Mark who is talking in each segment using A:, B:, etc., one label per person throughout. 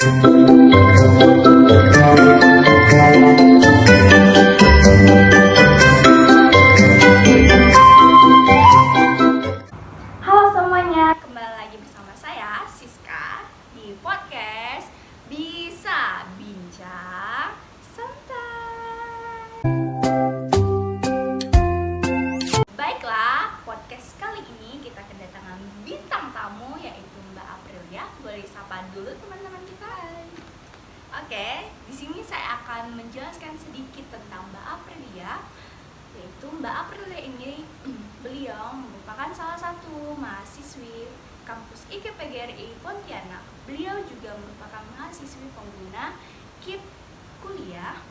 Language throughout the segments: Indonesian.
A: Halo semuanya, kembali lagi bersama saya Siska di podcast Bisa Bincang Santai. Baiklah, podcast kali ini kita kedatangan bintang tamu yaitu Mbak Aprilia. Boleh sapa dulu teman-teman kita. Oke, di sini saya akan menjelaskan sedikit tentang Mbak Aprilia. Yaitu Mbak Aprilia ini beliau merupakan salah satu mahasiswi kampus IKPGRI Pontianak. Beliau juga merupakan mahasiswi pengguna KIP kuliah.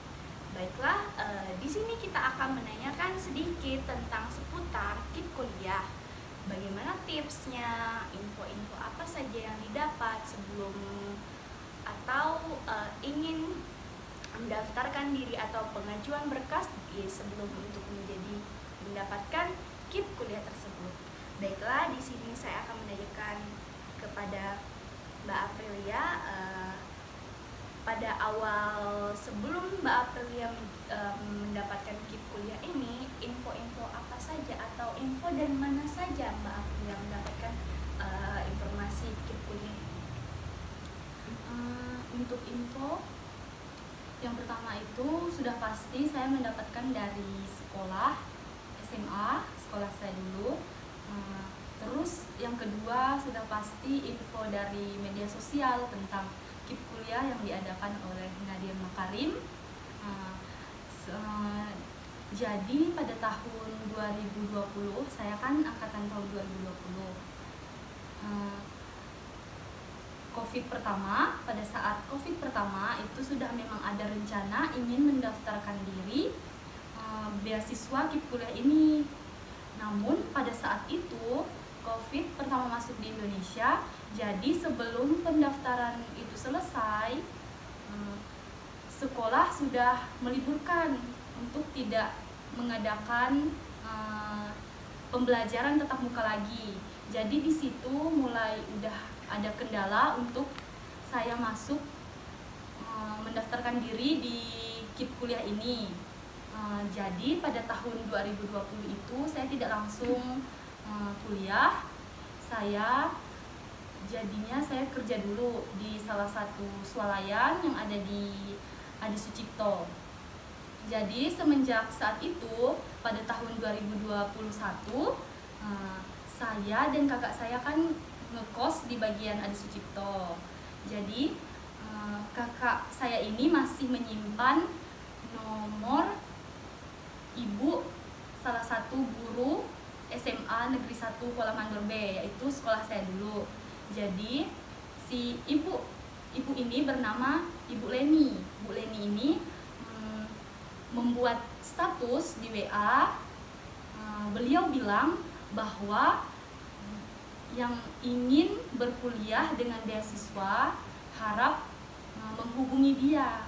A: Baiklah, di sini kita akan menanyakan sedikit tentang seputar KIP kuliah. Bagaimana tipsnya, info-info apa saja yang didapat sebelum atau ingin mendaftarkan diri atau pengajuan berkas sebelum untuk mendapatkan KIP kuliah tersebut. Baiklah, di sini saya akan menanyakan kepada Mbak Aprilia pada awal sebelum Mbak Aprilia mendapatkan KIP kuliah ini, info-info apa saja atau info dari mana saja Mbak Aprilia mendapatkan informasi KIP kuliah?
B: Untuk info yang pertama itu sudah pasti saya mendapatkan dari sekolah SMA, sekolah saya dulu. Terus yang kedua sudah pasti info dari media sosial tentang KIP kuliah yang diadakan oleh Nadiem Makarim. Jadi pada tahun 2020, saya kan angkatan tahun 2020. Pada saat COVID pertama itu sudah memang ada rencana ingin mendaftarkan diri beasiswa KIP kuliah ini. Namun pada saat itu COVID pertama masuk di Indonesia, jadi sebelum pendaftaran itu selesai, sekolah sudah meliburkan untuk tidak mengadakan pembelajaran tatap muka lagi. Jadi di situ mulai udah ada kendala untuk saya masuk mendaftarkan diri di KIP kuliah ini. Jadi pada tahun 2020 itu saya tidak langsung kuliah. Saya kerja dulu di salah satu swalayan yang ada di Adi Sucipto. Jadi semenjak saat itu pada tahun 2021 saya dan kakak saya kan ngekos di bagian Adi Sucipto. Jadi kakak saya ini masih menyimpan nomor ibu salah satu guru SMA Negeri 1 Kuala Mandor B, yaitu sekolah saya dulu. Jadi si ibu ini bernama Ibu Leni. Bu Leni ini membuat status di WA. Beliau bilang bahwa yang ingin berkuliah dengan beasiswa harap menghubungi dia.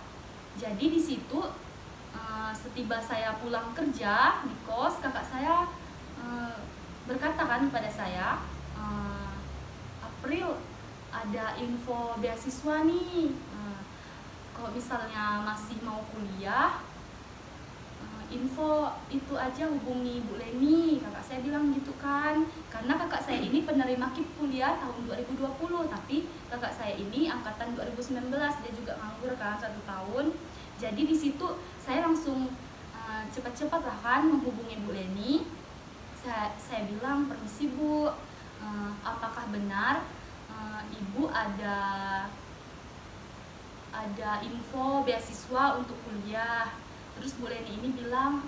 B: Jadi di situ setiba saya pulang kerja di kos, kakak saya berkata kan kepada saya, April, ada info beasiswa nih, kalau misalnya masih mau kuliah, info itu aja hubungi Bu Leni. Kakak saya bilang gitu kan, karena kakak saya ini penerima KIP kuliah tahun 2020, tapi kakak saya ini angkatan 2019, dia juga nganggur kan 1 tahun. Jadi di situ saya langsung cepat-cepat lah kan menghubungi Bu Leni. Saya bilang, permisi Bu, apakah benar Ibu ada info beasiswa untuk kuliah? Terus Bu Leni ini bilang,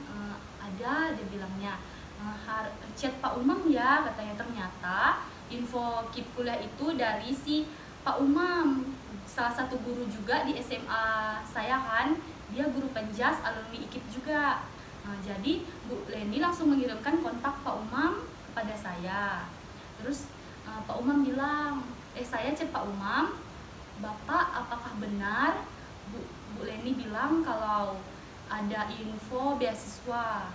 B: ada, dia bilangnya, chat Pak Umam ya, katanya. Ternyata info KIP kuliah itu dari si Pak Umam, salah satu guru juga di SMA saya kan, dia guru penjas alumni IKIP juga. Jadi Bu Leni langsung mengirimkan kontak Pak Umam kepada saya. Terus Pak Umam bilang, saya chat Pak Umam, Bapak apakah benar Bu Leni bilang kalau ada info beasiswa?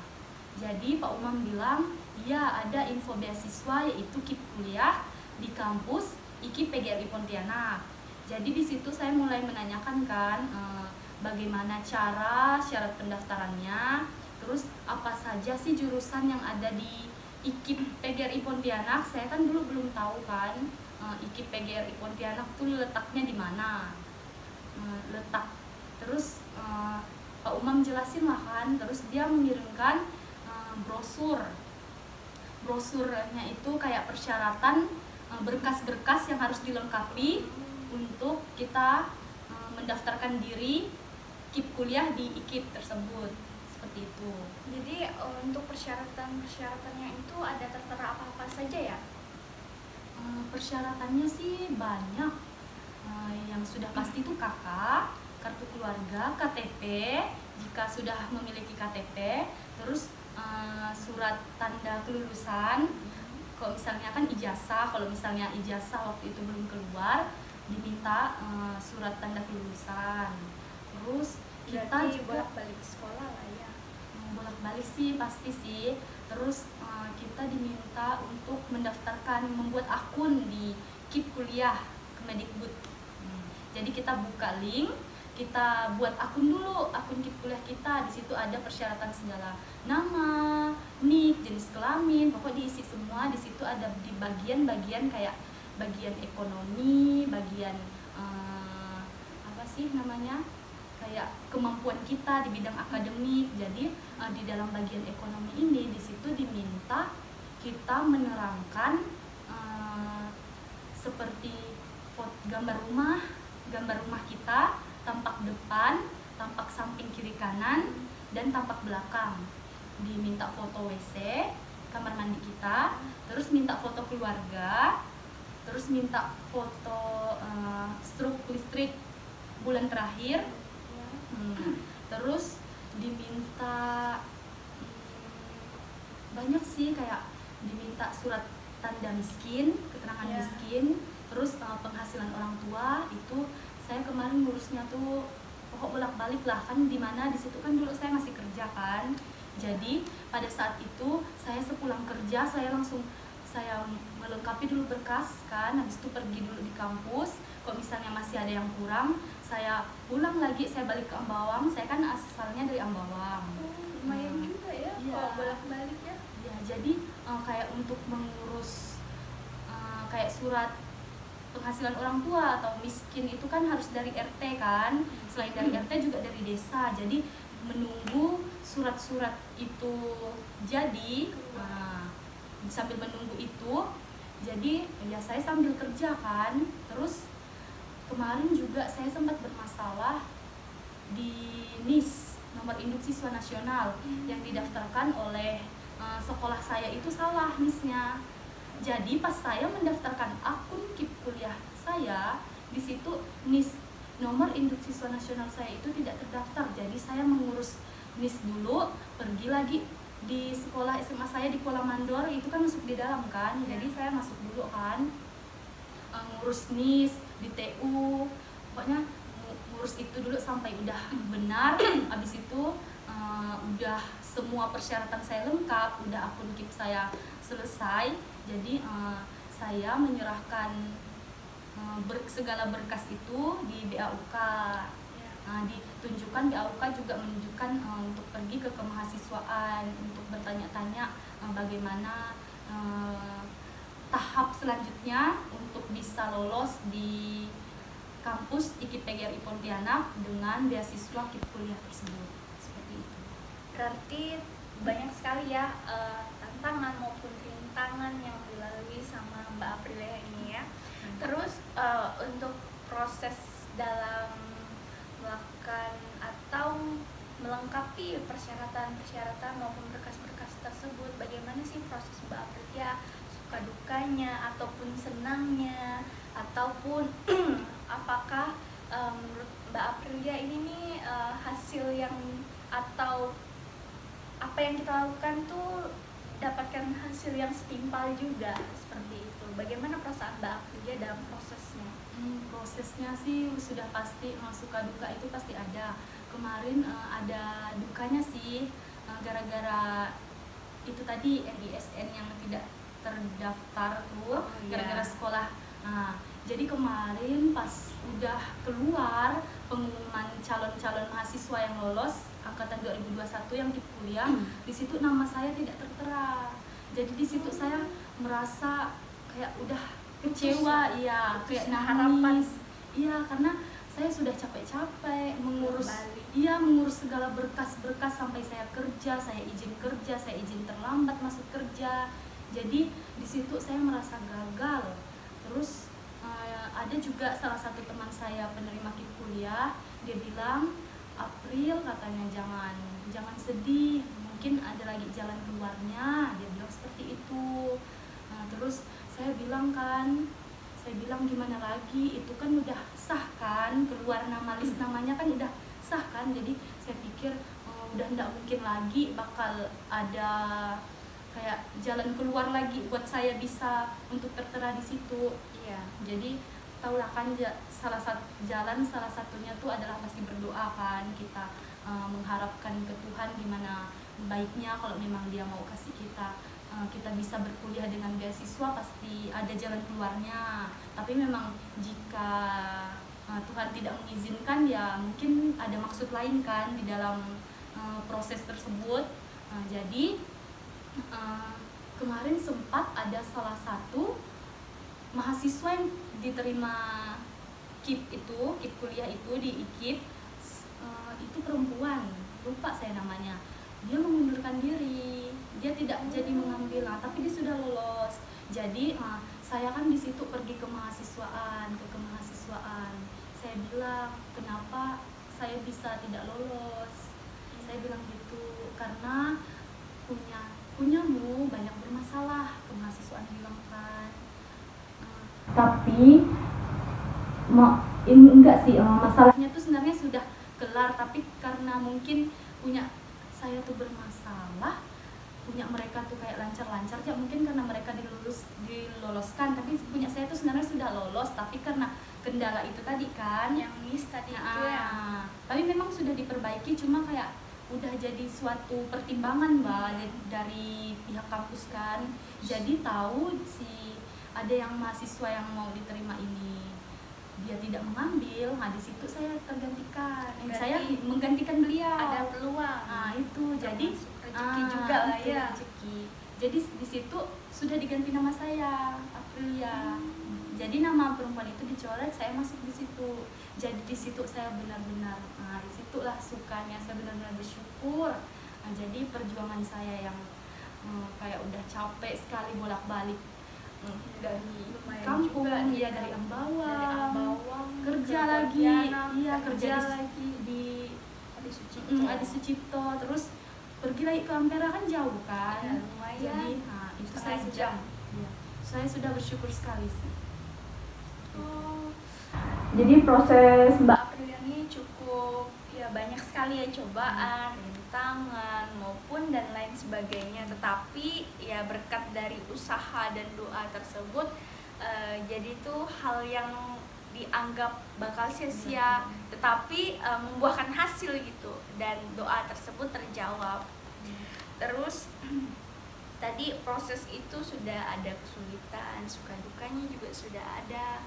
B: Jadi Pak Umam bilang, iya ada info beasiswa, yaitu KIP kuliah di kampus IKIP PGRI Pontianak. Jadi di situ saya mulai menanyakan kan bagaimana syarat pendaftarannya, terus apa saja sih jurusan yang ada di IKIP PGRI Pontianak. Saya kan dulu belum tahu kan IKIP PGRI Pontianak tuh letaknya di mana, terus Pak Umam jelasin lah kan, terus dia mengirimkan brosurnya itu kayak persyaratan berkas-berkas yang harus dilengkapi untuk kita mendaftarkan diri KIP kuliah di IKIP tersebut, seperti itu.
A: Jadi untuk persyaratan-persyaratannya itu ada tertera apa-apa saja ya?
B: Persyaratannya sih banyak. Yang sudah pasti itu KK, kartu keluarga, KTP jika sudah memiliki KTP, terus surat tanda kelulusan. Kalau misalnya kan ijazah, kalau misalnya ijazah waktu itu belum keluar, diminta surat tanda kelulusan. Terus kita juga
A: bolak-balik sekolah lah ya.
B: Bolak-balik sih pasti sih. Terus kita diminta untuk membuat akun di KIP kuliah Kemedikbud. Jadi kita buka link, kita buat akun dulu, akun KIP kuliah kita. Di situ ada persyaratan segala, nama, nik, jenis kelamin, pokoknya diisi semua. Di situ ada di bagian-bagian kayak bagian ekonomi, bagian apa sih namanya, kayak kemampuan kita di bidang akademik. Jadi di dalam bagian ekonomi ini, di situ diminta kita menerangkan seperti gambar rumah kita, tampak depan, tampak samping kiri kanan, dan tampak belakang. Diminta foto WC, kamar mandi kita, terus minta foto keluarga, terus minta foto struk listrik bulan terakhir. Terus diminta banyak sih, kayak diminta surat tanda miskin, keterangan miskin, terus penghasilan orang tua. Itu saya kemarin ngurusnya tuh pokok bolak-balik lah kan, dimana di situ kan dulu saya masih kerja kan. Jadi pada saat itu saya sepulang kerja saya melengkapi dulu berkas kan, habis itu pergi dulu di kampus. Kalau misalnya masih ada yang kurang, saya pulang lagi, saya balik ke Ambawang. Saya kan asalnya dari Ambawang.
A: Lumayan juga ya, kalau bolak-balik ya.
B: Ya, jadi kayak untuk mengurus kayak surat penghasilan orang tua atau miskin itu kan harus dari RT kan. Selain dari RT juga dari desa. Jadi menunggu surat-surat itu jadi, sambil menunggu itu, jadi ya saya sambil kerja kan. Terus kemarin juga saya sempat bermasalah di NIS, nomor induk siswa nasional, yang didaftarkan oleh sekolah saya itu salah NIS-nya. Jadi pas saya mendaftarkan akun KIP kuliah saya, di situ NIS, nomor induk siswa nasional saya itu tidak terdaftar. Jadi saya mengurus NIS dulu, pergi lagi di sekolah SMA saya di Kuala Mandor, itu kan masuk di dalam kan. Jadi saya masuk dulu kan, ngurus NIS di TU, pokoknya ngurus itu dulu sampai udah benar. Habis itu udah semua persyaratan saya lengkap, udah akun KIP saya selesai. Jadi saya menyerahkan segala berkas itu di BAUK. Ditunjukkan BAUK juga menunjukkan untuk pergi ke kemahasiswaan untuk bertanya-tanya bagaimana tahap selanjutnya untuk bisa lolos di kampus IKIP PGRI Pontianak dengan beasiswa KIP kuliah tersebut. Seperti itu.
A: Berarti banyak sekali ya tantangan maupun rintangan yang dilalui sama Mbak Aprilia ini ya. Terus untuk proses dalam melakukan atau melengkapi persyaratan maupun berkas-berkas tersebut, bagaimana sih proses Mbak Aprilia, suka dukanya ataupun senangnya, ataupun apakah menurut Mbak Aprilia ini nih hasil yang atau apa yang kita lakukan tuh dapatkan hasil yang setimpal juga, seperti itu. Bagaimana perasaan Mbak Aprilia dalam prosesnya?
B: Prosesnya sih sudah pasti, suka duka itu pasti ada. Kemarin ada dukanya sih, gara-gara itu tadi NISN yang tidak terdaftar tuh, gara-gara sekolah. Nah, Jadi kemarin pas udah keluar pengumuman calon-calon mahasiswa yang lolos angkatan 2021 yang ikut kuliah, di situ nama saya tidak tertera. Jadi di situ saya merasa kayak udah kecewa, iya, kayak
A: harapan.
B: nangis. Iya, karena saya sudah capek-capek mengurus,
A: Balik.
B: iya, mengurus segala berkas-berkas sampai saya kerja, saya izin terlambat masuk kerja. Jadi di situ saya merasa gagal. Terus ada juga salah satu teman saya penerima KIP kuliah, dia bilang, April, katanya, jangan sedih, mungkin ada lagi jalan keluarnya, dia bilang seperti itu. Terus saya bilang gimana lagi, itu kan udah sah kan, keluar nama, list namanya kan udah sah kan. Jadi saya pikir udah nggak mungkin lagi bakal ada kayak jalan keluar lagi buat saya bisa untuk tertera di situ.
A: Iya.
B: Jadi taulah kan salah satunya tuh adalah pasti berdoa kan, kita mengharapkan ke Tuhan gimana baiknya kalau memang Dia mau kasih kita bisa berkuliah dengan beasiswa, pasti ada jalan keluarnya. Tapi memang jika Tuhan tidak mengizinkan, ya mungkin ada maksud lain kan di dalam proses tersebut. Jadi kemarin sempat ada salah satu mahasiswa yang diterima KIP kuliah itu di IKIP, itu perempuan, lupa saya namanya. Dia mengundurkan diri, dia tidak jadi mengambil, tapi dia sudah lolos. Jadi saya kan di situ pergi ke kemahasiswaan. Saya bilang, kenapa saya bisa tidak lolos? Saya bilang gitu, karena punyamu banyak bermasalah, kemahasiswaan bilang kan. Tapi enggak sih, masalahnya tuh sebenarnya sudah kelar, tapi karena mungkin punya saya tuh bermasalah, punya mereka tuh kayak lancar-lancar ya, mungkin karena mereka diloloskan, tapi punya saya tuh sebenarnya sudah lolos, tapi karena kendala itu tadi kan,
A: yang miss tadi itu ya.
B: Tapi memang sudah diperbaiki, cuma kayak udah jadi suatu pertimbangan dari pihak kampus kan. Jadi tahu ada yang mahasiswa yang mau diterima ini dia tidak mengambil, di situ saya tergantikan. Saya menggantikan beliau.
A: Ada peluang.
B: Itu jadi
A: rezeki juga lah ya.
B: Rezeki. Jadi di situ sudah diganti nama saya, Aprilia. Jadi nama perempuan itu dicoret, saya masuk di situ. Jadi di situ saya benar-benar, disitulah sukanya, saya benar-benar bersyukur. Jadi perjuangan saya yang kayak udah capek sekali bolak-balik dari kampung, ya dari Ambawang, kerja lagi, kerja di Adi Sucipto, terus pergi lagi ke Ampera kan jauh kan,
A: ya, lumayan.
B: Jadi itu saya sudah bersyukur sekali sih.
A: Jadi proses Mbak April ini cukup ya banyak sekali ya cobaan, rintangan maupun dan lain sebagainya. Tetapi ya berkat dari usaha dan doa tersebut, jadi itu hal yang dianggap bakal sia-sia, tetapi membuahkan hasil gitu, dan doa tersebut terjawab. Terus tadi proses itu sudah ada kesulitan, suka dukanya juga sudah ada.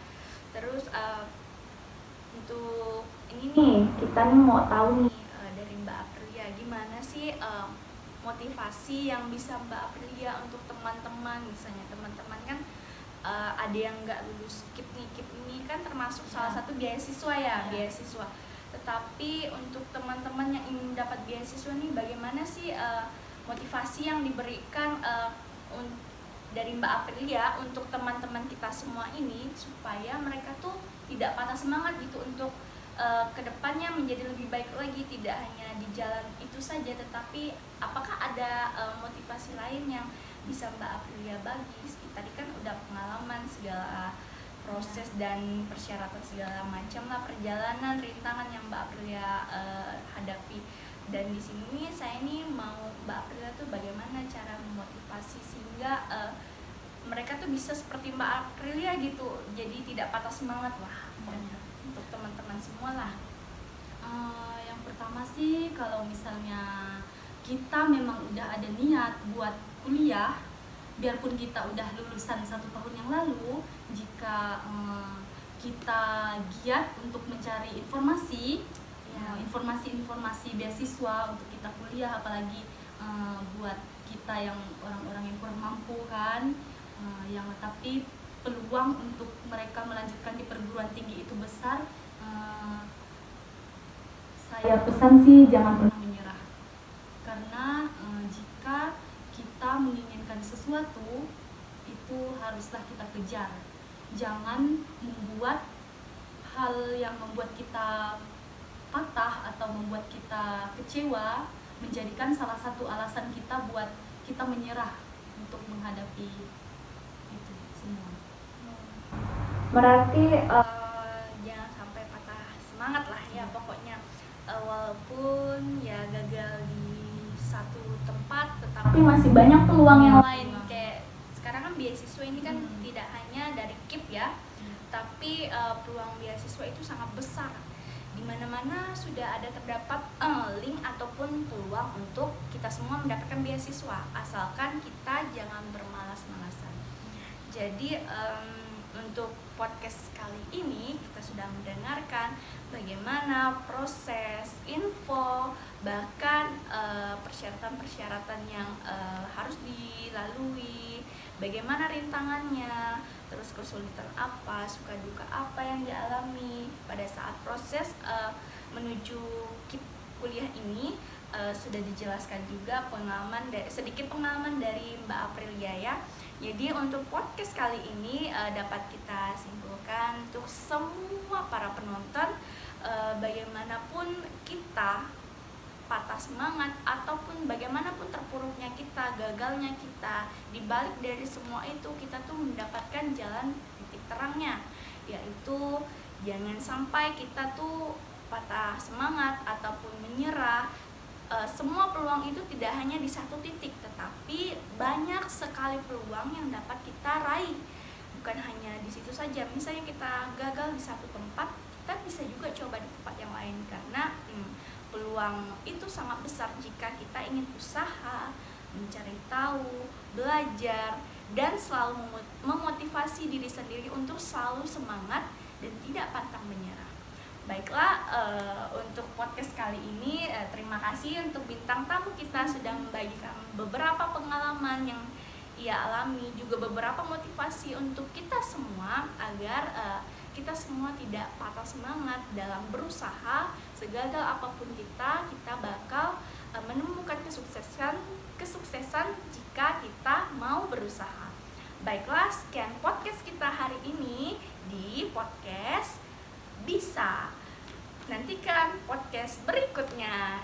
A: Terus untuk ini nih, kita nih mau tahu nih dari Mbak Aprilia, gimana sih motivasi yang bisa Mbak Aprilia untuk teman-teman, misalnya teman-teman kan ada yang nggak lulus KIP ini kan termasuk salah satu beasiswa ya, beasiswa. Tetapi untuk teman-teman yang ingin dapat beasiswa nih, bagaimana sih motivasi yang diberikan dari Mbak Aprilia untuk teman-teman kita semua ini, supaya mereka tuh tidak patah semangat gitu untuk kedepannya menjadi lebih baik lagi, tidak hanya di jalan itu saja, tetapi apakah ada motivasi lain yang bisa Mbak Aprilia bagi? Tadi kan udah pengalaman segala proses dan persyaratan segala macam lah, perjalanan, rintangan yang Mbak Aprilia hadapi. Dan di sini saya ini mau Mbak Aprilia tuh bagaimana cara memotivasi sehingga mereka tuh bisa seperti Mbak Aprilia gitu, jadi tidak patah semangat lah. Untuk teman-teman semua lah.
B: Yang pertama sih, kalau misalnya kita memang udah ada niat buat kuliah, biarpun kita udah lulusan 1 tahun yang lalu, jika kita giat untuk mencari informasi,
A: Ya.
B: informasi-informasi beasiswa untuk kita kuliah, apalagi buat kita yang orang-orang yang kurang mampu kan, yang tapi peluang untuk mereka melanjutkan di perguruan tinggi itu besar. Saya pesan sih jangan pernah menyerah, karena jika kita menginginkan sesuatu itu haruslah kita kejar. Jangan membuat hal yang membuat kita patah atau membuat kita kecewa menjadikan salah satu alasan kita buat kita menyerah untuk menghadapi itu semua.
A: Berarti jangan sampai patah semangat lah ya, pokoknya walaupun ya gagal di satu tempat, tetapi masih banyak peluang yang lain. Kayak sekarang kan beasiswa ini kan tidak hanya dari KIP ya, tapi peluang beasiswa itu sangat besar. Di mana-mana sudah ada terdapat link ataupun peluang untuk kita semua mendapatkan beasiswa, asalkan kita jangan bermalas-malasan. Jadi untuk podcast kali ini kita sudah mendengarkan bagaimana proses, info, bahkan persyaratan-persyaratan yang harus dilalui, bagaimana rintangannya, terus kesulitan apa, suka duka apa yang dialami pada saat proses menuju kuliah ini. Sudah dijelaskan juga sedikit pengalaman dari Mbak Aprilia ya. Jadi untuk podcast kali ini dapat kita simpulkan untuk semua para penonton, bagaimanapun kita patah semangat ataupun bagaimanapun terpuruknya kita, gagalnya kita, dibalik dari semua itu kita tuh mendapatkan jalan titik terangnya, yaitu jangan sampai kita tuh patah semangat ataupun menyerah. Semua peluang itu tidak hanya di satu titik, tetapi banyak sekali peluang yang dapat kita raih. Bukan hanya di situ saja. Misalnya kita gagal di satu tempat, kita bisa juga coba di tempat yang lain, karena peluang itu sangat besar jika kita ingin usaha, mencari tahu, belajar, dan selalu memotivasi diri sendiri untuk selalu semangat dan tidak pantang menyerah. Baiklah, untuk podcast kali ini terima kasih untuk bintang tamu kita sudah membagikan beberapa pengalaman yang ia alami, juga beberapa motivasi untuk kita semua agar kita semua tidak patah semangat dalam berusaha. Segagal apapun kita bakal menemukan kesuksesan jika kita mau berusaha. Baiklah, sekian podcast kita hari ini di podcast Bisa. Nantikan podcast berikutnya.